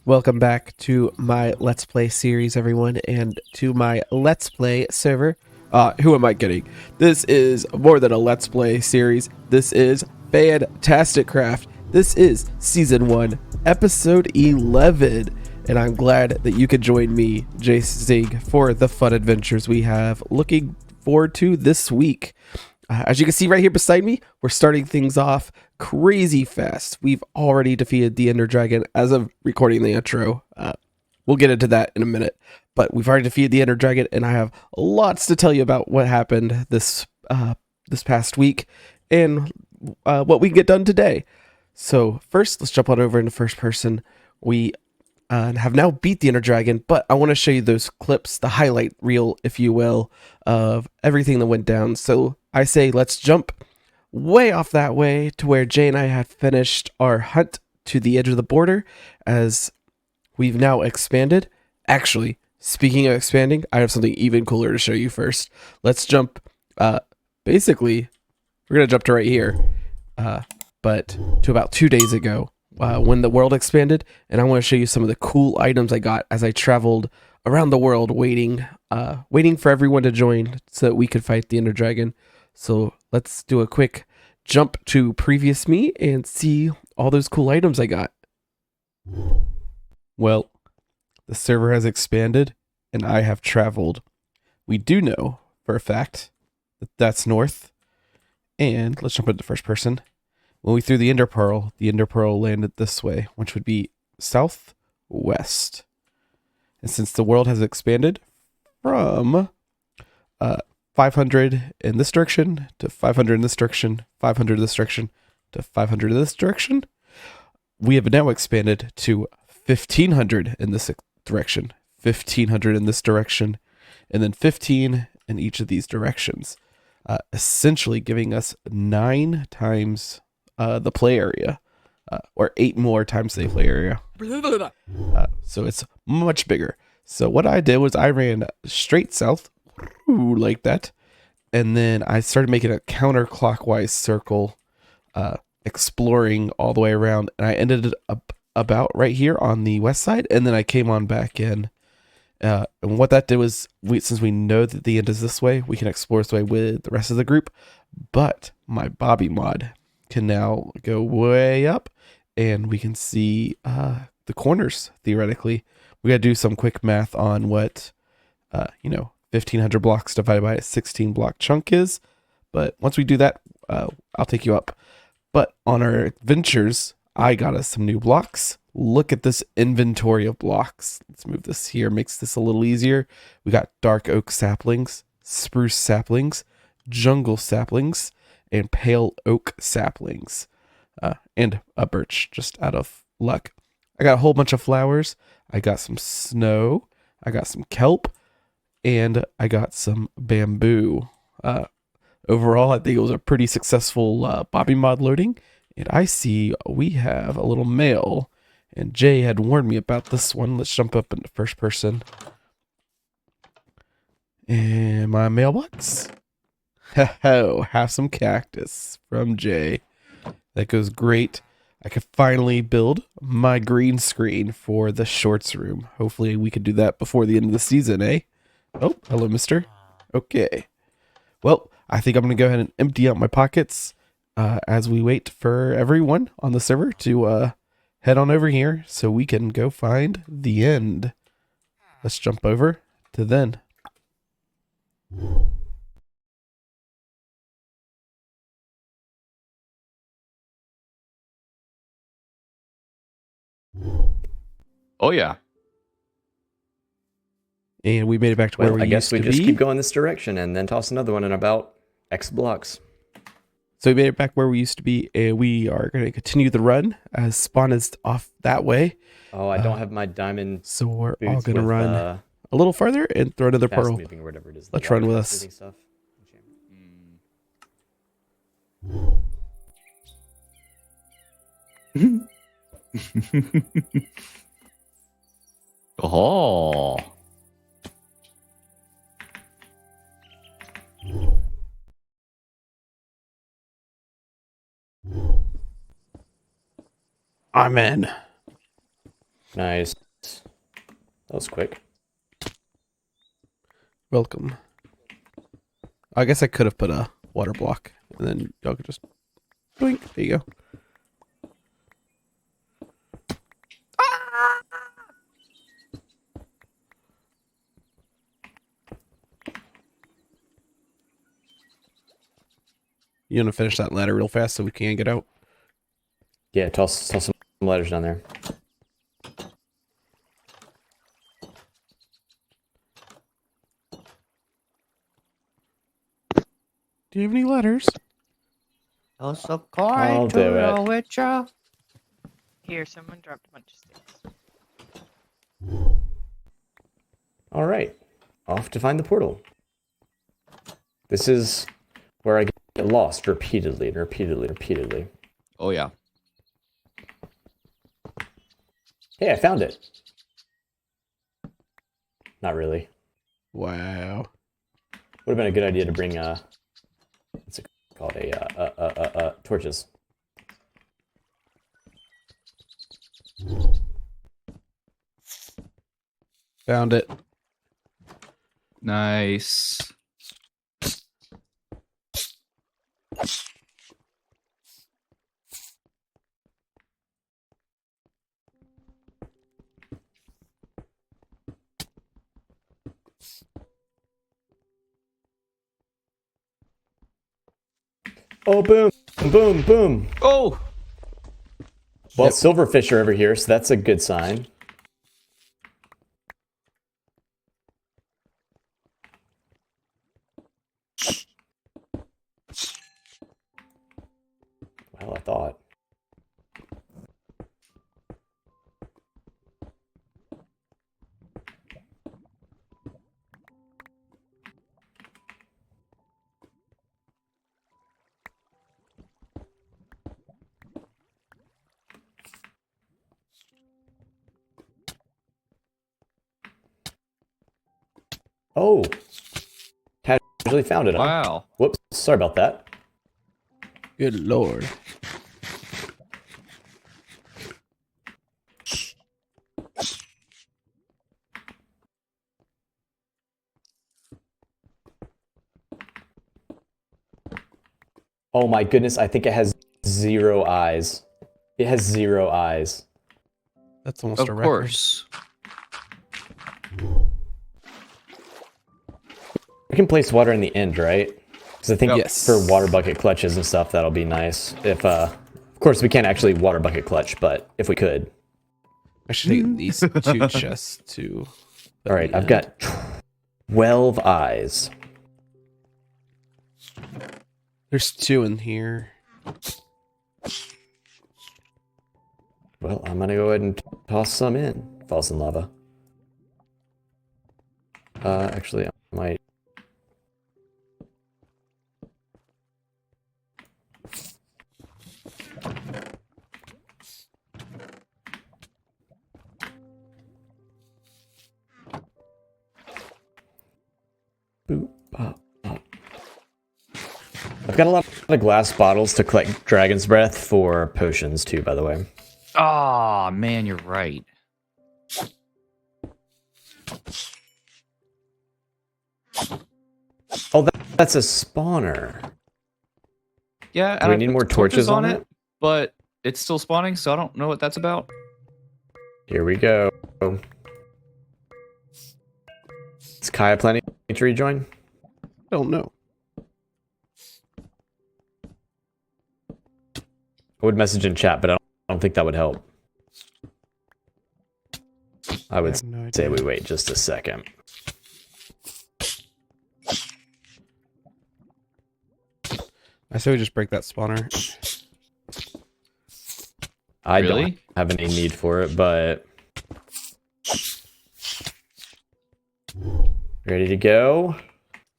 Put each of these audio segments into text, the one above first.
Welcome back to my Let's Play series, everyone, and to my Let's Play server. Who am I kidding? This is more than a Let's Play series. This is Fantastic Craft. This is Season 1, Episode 11, and I'm glad that you could join me, Jace Zig, for the fun adventures we have looking forward to this week. As you can see right here beside me, we're starting things off crazy fast. We've already defeated the Ender Dragon as of recording the intro. We'll get into that in a minute, but we've already defeated the Ender Dragon, and I have lots to tell you about what happened this past week and what we get done today. So first, let's jump on over into first person. We have now beat the Ender Dragon, but I want to show you those clips, the highlight reel, if you will, of everything that went down. So I say let's jump way off that way to where Jay and I had finished our hunt to the edge of the border, as we've now expanded. Actually, speaking of expanding, I have something even cooler to show you first. Let's jump, basically, we're going to jump to right here, but to about 2 days ago, when the world expanded, and I want to show you some of the cool items I got as I traveled around the world waiting for everyone to join so that we could fight the Ender Dragon. So let's do a quick jump to previous me and see all those cool items I got. Well, the server has expanded and I have traveled. We do know for a fact that that's north. And let's jump into first person. When we threw the Ender Pearl landed this way, which would be southwest. And since the world has expanded from 500 in this direction to 500 in this direction, 500 in this direction to 500 in this direction, we have now expanded to 1500 in this direction, 1500 in this direction, and then 15 in each of these directions, essentially giving us 9 times the play area, or 8 more times the play area. So it's much bigger. So what I did was I ran straight south, like that, and then I started making a counterclockwise circle, exploring all the way around, and I ended up about right here on the west side, and then I came on back in. And what that did was, since we know that the end is this way, we can explore this way with the rest of the group. But my Bobby mod can now go way up, and we can see the corners, theoretically. We gotta do some quick math on what 1500 blocks divided by a 16 block chunk is, but once we do that, I'll take you up. But on our adventures, I got us some new blocks. Look at this inventory of blocks. Let's move this here, makes this a little easier. We got dark oak saplings, spruce saplings, jungle saplings, and pale oak saplings, and a birch, just out of luck. I got a whole bunch of flowers. I got some snow. I got some kelp. And I got some bamboo. Overall, I think it was a pretty successful Bobby mod loading. And I see we have a little mail. And Jay had warned me about this one. Let's jump up into first person. And my mailbox. Ho, have some cactus from Jay. That goes great. I could finally build my green screen for the shorts room. Hopefully we could do that before the end of the season, eh? Oh, hello, mister. Okay. Well, I think I'm going to go ahead and empty out my pockets as we wait for everyone on the server to head on over here so we can go find the end. Let's jump over to then. Oh, yeah. And we made it back to where we used to be. I guess we just keep going this direction and then toss another one in about X blocks. So we made it back where we used to be, and we are going to continue the run as spawn is off that way. Oh, I don't have my diamond. So we're all going to run a little farther and throw another pearl. Moving or whatever it is. Let's run with us. Stuff. Oh. I'm in. Nice. That was quick. Welcome. I guess I could have put a water block, and then y'all could just blink. There you go. You want to finish that ladder real fast so we can get out? Yeah, toss some ladders down there. Do you have any letters? I'll do it. Here, someone dropped a bunch of sticks. All right, off to find the portal. This is where I get lost repeatedly and repeatedly and repeatedly. Oh yeah. Hey, I found it. Not really. Wow. Would have been a good idea to bring what's it called? Torches. Found it. Nice. Oh, boom, boom, boom. Oh! Well, Yep. silverfish are over here, so that's a good sign. Well, I thought. Oh, casually found it. Huh? Wow. Whoops, sorry about that. Good lord. Oh my goodness, I think it has 0 eyes. It has 0 eyes. That's almost Of a record. course. We can place water in the end, right? Because I think Yes. for water bucket clutches and stuff, that'll be nice. If, of course, we can't actually water bucket clutch, but if we could. I should take these 2 chests too. All right, I've got 12 eyes. There's 2 in here. Well, I'm gonna go ahead and toss some in. Falls in lava. Actually, I might. Boop, bop, bop. I've got a lot of glass bottles to collect dragon's breath for potions too, by the way. Ah, man, you're right. Oh, that's a spawner. Yeah, Do we need more torches on it? But it's still spawning, so I don't know what that's about. Here we go. Is Kaya planning to rejoin? Don't know. I would message in chat, but I don't think that would help. I would have no say idea. we wait just a second. I say we just break that spawner. I Really? don't have any need for it, but... Ready to go?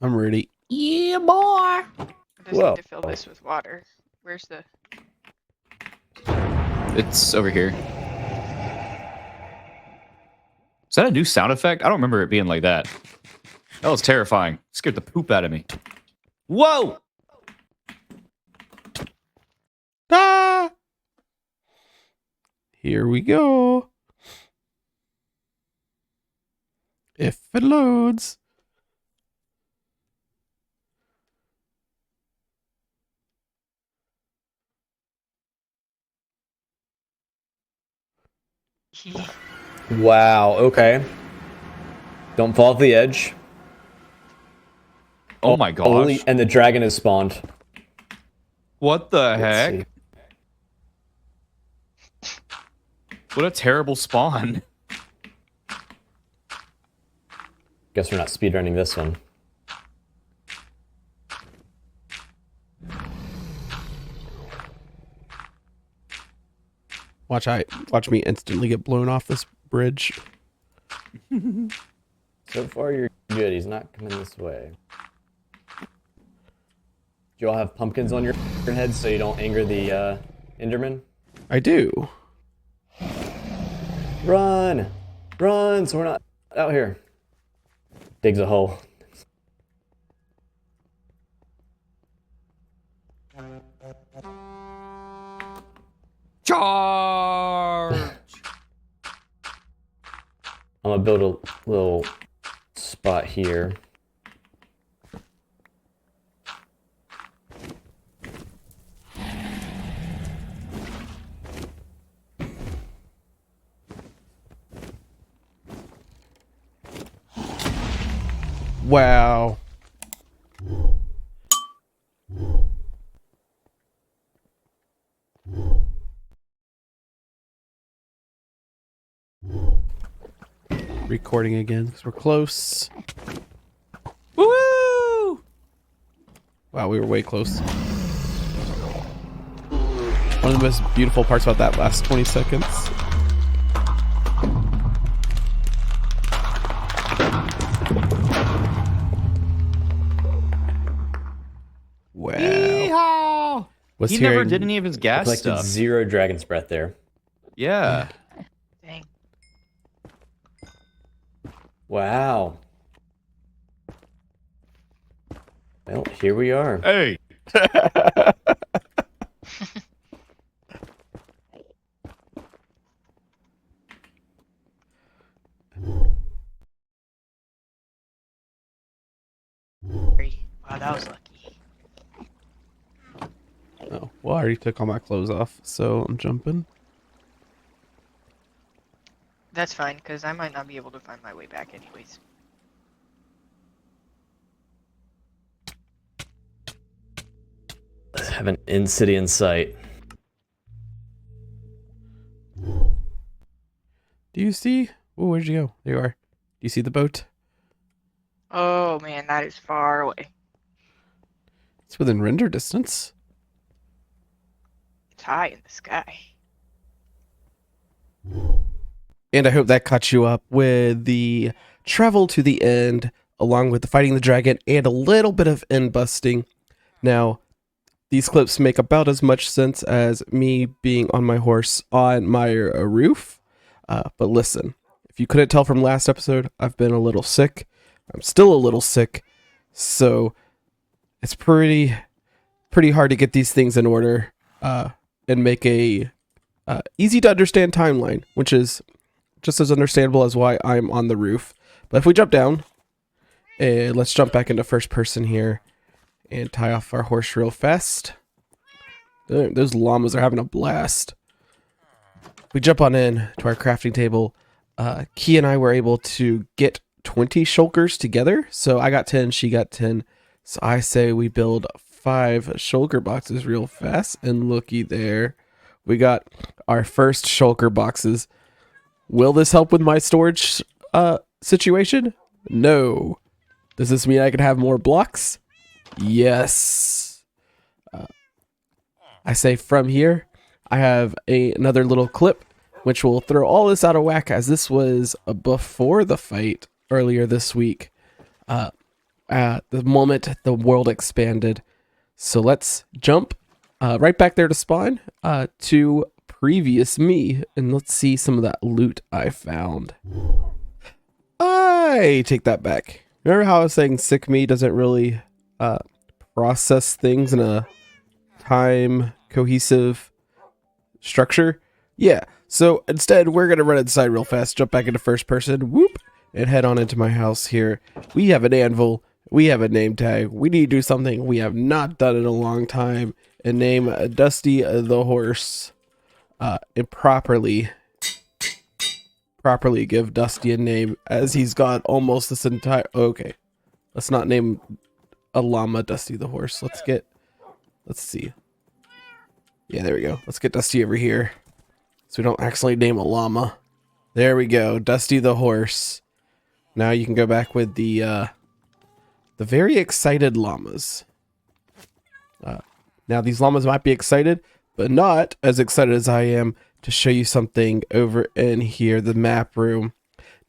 I'm ready. Yeah, boy. I just Whoa. need to fill this with water. Where's the... It's over here. Is that a new sound effect? I don't remember it being like that. That was terrifying. It scared the poop out of me. Whoa! Ah! Here we go. If it loads. Wow, okay. Don't fall off the edge. Oh my gosh. And the dragon has spawned. What the Let's heck? see. What a terrible spawn. Guess we're not speedrunning this one. Watch me instantly get blown off this bridge. So far, you're good. He's not coming this way. Do you all have pumpkins on your heads so you don't anger the Enderman? I do. Run! Run! So we're not out here. Digs a hole. Charge! I'm gonna build a little spot here. Wow. Recording again because we're close. Woo! Wow, we were way close. One of the most beautiful parts about that last 20 seconds. Wow. Yeehaw! Was He never hearing- did any of his gas Collected stuff. 0 dragon's breath there. Yeah. Dang. Wow. Well, here we are. Hey. Wow, that was lucky. Oh, well, I already took all my clothes off, so I'm jumping. That's fine, because I might not be able to find my way back anyways. Let's have an in-city in sight. Do you see? Oh, where'd you go? There you are. Do you see the boat? Oh man, that is far away. It's within render distance. It's high in the sky. And I hope that caught you up with the travel to the end, along with the fighting the dragon and a little bit of end busting. Now, these clips make about as much sense as me being on my horse on my roof. But listen, if you couldn't tell from last episode, I've been a little sick. I'm still a little sick. So it's pretty hard to get these things in order and make a easy to understand timeline, which is just as understandable as why I'm on the roof. But if we jump down, let's jump back into first person here and tie off our horse real fast. Those llamas are having a blast. We jump on in to our crafting table. Key and I were able to get 20 shulkers together. So I got 10, she got 10. So I say we build 5 shulker boxes real fast. And looky there, we got our first shulker boxes. Will this help with my storage situation? No. Does this mean I can have more blocks? Yes. I say from here, I have another little clip, which will throw all this out of whack, as this was before the fight earlier this week. At the moment the world expanded. So let's jump right back there to spawn to previous me, and let's see some of that loot I found. I take that back. Remember how I was saying sick me doesn't really process things in a time cohesive structure? Yeah, so instead we're gonna run inside real fast, jump back into first person, whoop, and head on into my house here. We have an anvil. We have a name tag. We need to do something we have not done in a long time and name Dusty the horse. And properly give Dusty a name, as he's got almost this entire... Okay, let's not name a llama Dusty the horse. Let's see. Yeah, there we go. Let's get Dusty over here so we don't accidentally name a llama. There we go, Dusty the horse. Now you can go back with the very excited llamas. Now these llamas might be excited, but not as excited as I am to show you something over in here, the map room.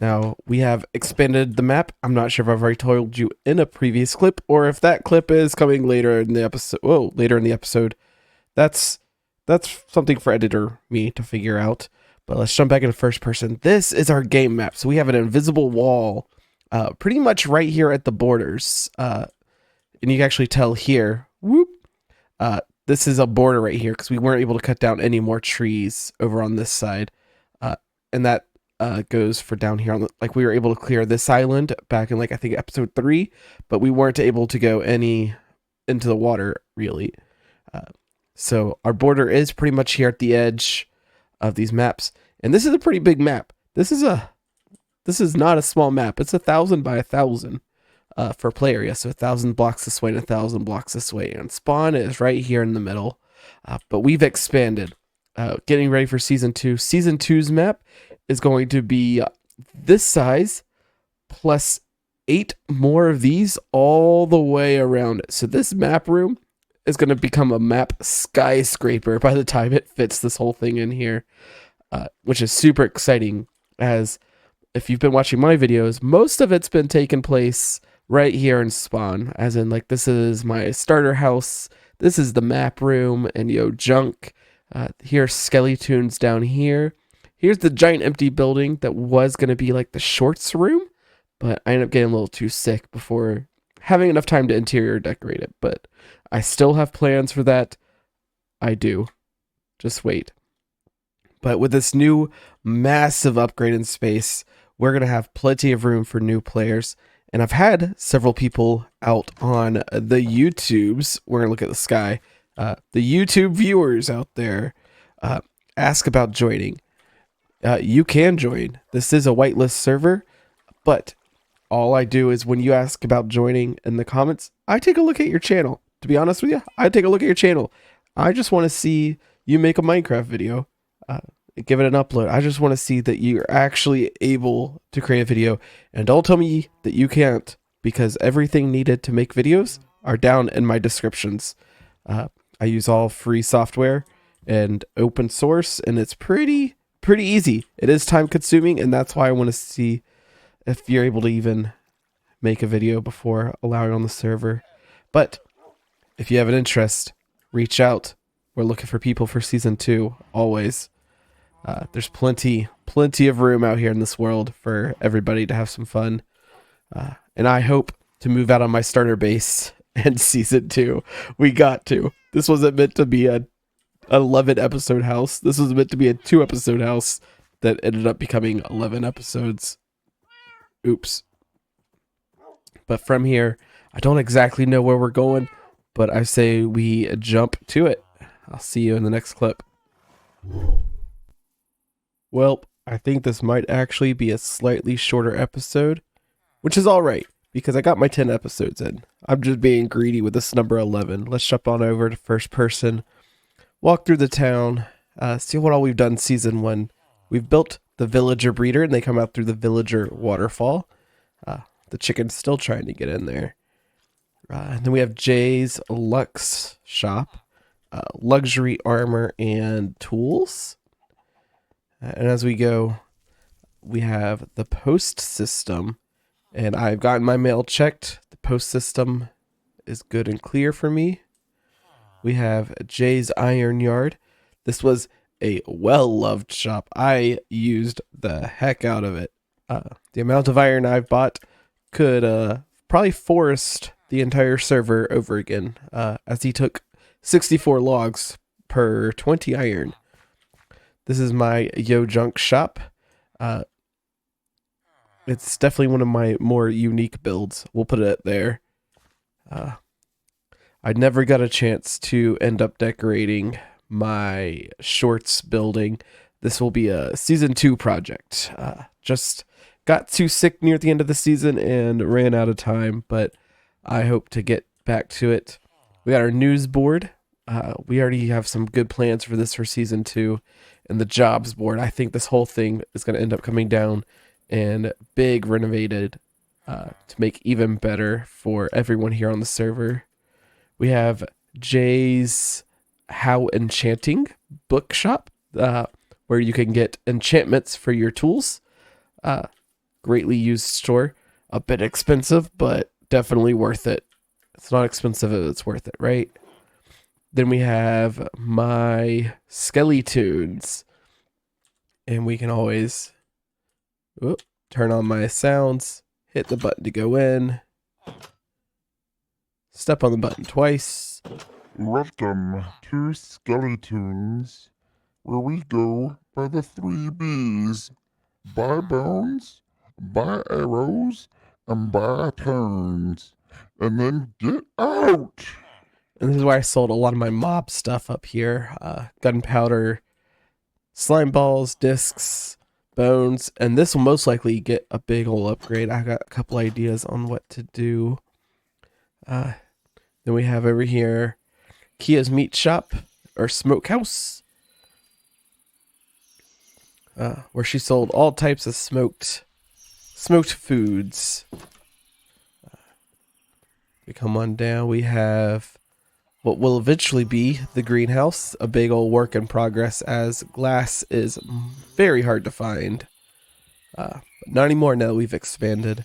Now we have expanded the map. I'm not sure if I've already told you in a previous clip, or if that clip is coming later in the episode. Whoa, later in the episode. That's something for editor me to figure out. But let's jump back into first person. This is our game map. So we have an invisible wall pretty much right here at the borders. And you can actually tell here, whoop, this is a border right here because we weren't able to cut down any more trees over on this side. And that goes for down here. Like we were able to clear this island back in like, I think episode 3, but we weren't able to go any into the water really. So our border is pretty much here at the edge of these maps. And this is a pretty big map. This is not a small map. It's 1,000 by 1,000 for play area. So 1,000 blocks this way and 1,000 blocks this way. And spawn is right here in the middle. But we've expanded. Getting ready for season 2. Season 2's map is going to be this size plus 8 more of these all the way around it. So this map room is going to become a map skyscraper by the time it fits this whole thing in here, which is super exciting, as if you've been watching my videos, most of it's been taking place right here in spawn, as in like this is my starter house, this is the map room, and junk. Here's Skellytoons down here. Here's the giant empty building that was going to be like the shorts room, but I ended up getting a little too sick before having enough time to interior decorate it, but I still have plans for that. I do. Just wait. But with this new massive upgrade in space, we're going to have plenty of room for new players. And I've had several people out on the YouTubes. We're going to look at the sky. The YouTube viewers out there ask about joining. You can join. This is a whitelist server, but all I do is when you ask about joining in the comments, I take a look at your channel. To be honest with you, I take a look at your channel. I just want to see you make a Minecraft video. Give it an upload. I just want to see that you're actually able to create a video. And don't tell me that you can't, because everything needed to make videos are down in my descriptions. I use all free software and open source, and it's pretty easy. It is time consuming, and that's why I want to see if you're able to even make a video before allowing on the server. But if you have an interest, reach out. We're looking for people for season 2, always. There's plenty of room out here in this world for everybody to have some fun. And I hope to move out on my starter base in season 2. We got to. This wasn't meant to be a 11 episode house. This was meant to be a 2 episode house that ended up becoming 11 episodes. Oops. But from here, I don't exactly know where we're going, but I say we jump to it. I'll see you in the next clip. Well, I think this might actually be a slightly shorter episode, which is alright, because I got my 10 episodes in. I'm just being greedy with this number 11. Let's jump on over to first person, walk through the town, see what all we've done season 1. We've built the villager breeder, and they come out through the villager waterfall. The chicken's still trying to get in there. And then we have Jay's Lux shop, luxury armor and tools. And as we go, we have the post system, and I've gotten my mail checked. The post system is good and clear for me. We have Jay's Iron Yard. This was a well-loved shop. I used the heck out of it. The amount of iron I've bought could probably forest the entire server over again, as he took 64 logs per 20 iron. This is my Yo Junk shop. It's definitely one of my more unique builds. We'll put it there. I never got a chance to end up decorating my shorts building. This will be a season 2 project. Just got too sick near the end of the season and ran out of time, but I hope to get back to it. We got our news board. We already have some good plans for this for season 2. And the jobs board. I think this whole thing is going to end up coming down and big renovated to make even better for everyone here on the server. We have Jay's How Enchanting bookshop, where you can get enchantments for your tools. Greatly used store. A bit expensive, but definitely worth it. It's not expensive if it's worth it, right? Then we have my Skellytunes. And we can always turn on my sounds, hit the button to go in, step on the button twice. Welcome to Skellytunes, where we go by the 3 B's. Buy bones, buy arrows, and buy turns. And then get out! And this is where I sold a lot of my mob stuff up here. Gunpowder, slime balls, discs, bones, and this will most likely get a big ol' upgrade. I got a couple ideas on what to do. Then we have over here Kia's Meat Shop, or Smokehouse, where she sold all types of smoked foods. We come on down, we have what will eventually be the greenhouse, a big old work in progress as glass is very hard to find. But not anymore now that we've expanded.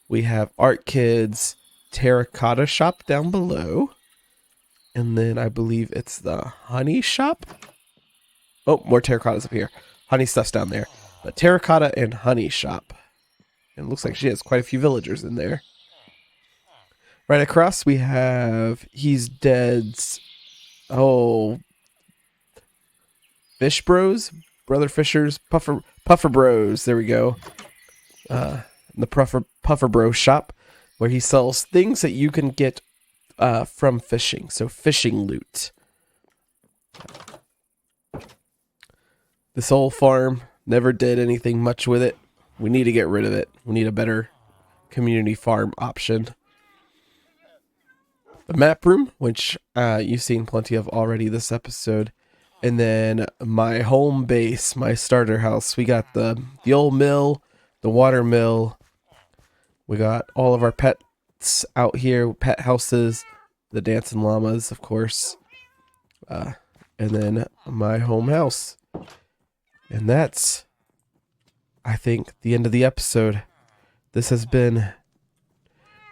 We have Art Kids Terracotta Shop down below. And then I believe it's the Honey Shop. Oh, more terracottas up here. Honey stuff's down there. But Terracotta and Honey Shop. And it looks like she has quite a few villagers in there. Right across we have He's Dead's Fish Bros, Brother Fishers, Puffer Bros. There we go. The Puffer Bro shop, where he sells things that you can get from fishing. So fishing loot. This whole farm, never did anything much with it. We need to get rid of it. We need a better community farm option. The map room, which you've seen plenty of already this episode. And then my home base, my starter house. We got the old mill, the water mill. We got all of our pets out here, pet houses, the dancing llamas, of course. And then my home house. And that's, I think, the end of the episode. This has been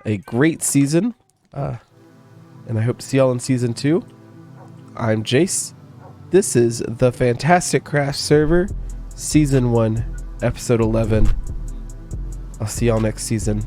a great season. And I hope to see y'all in season 2. I'm Jace. This is the Fantastic Craft server, season 1, episode 11. I'll see y'all next season.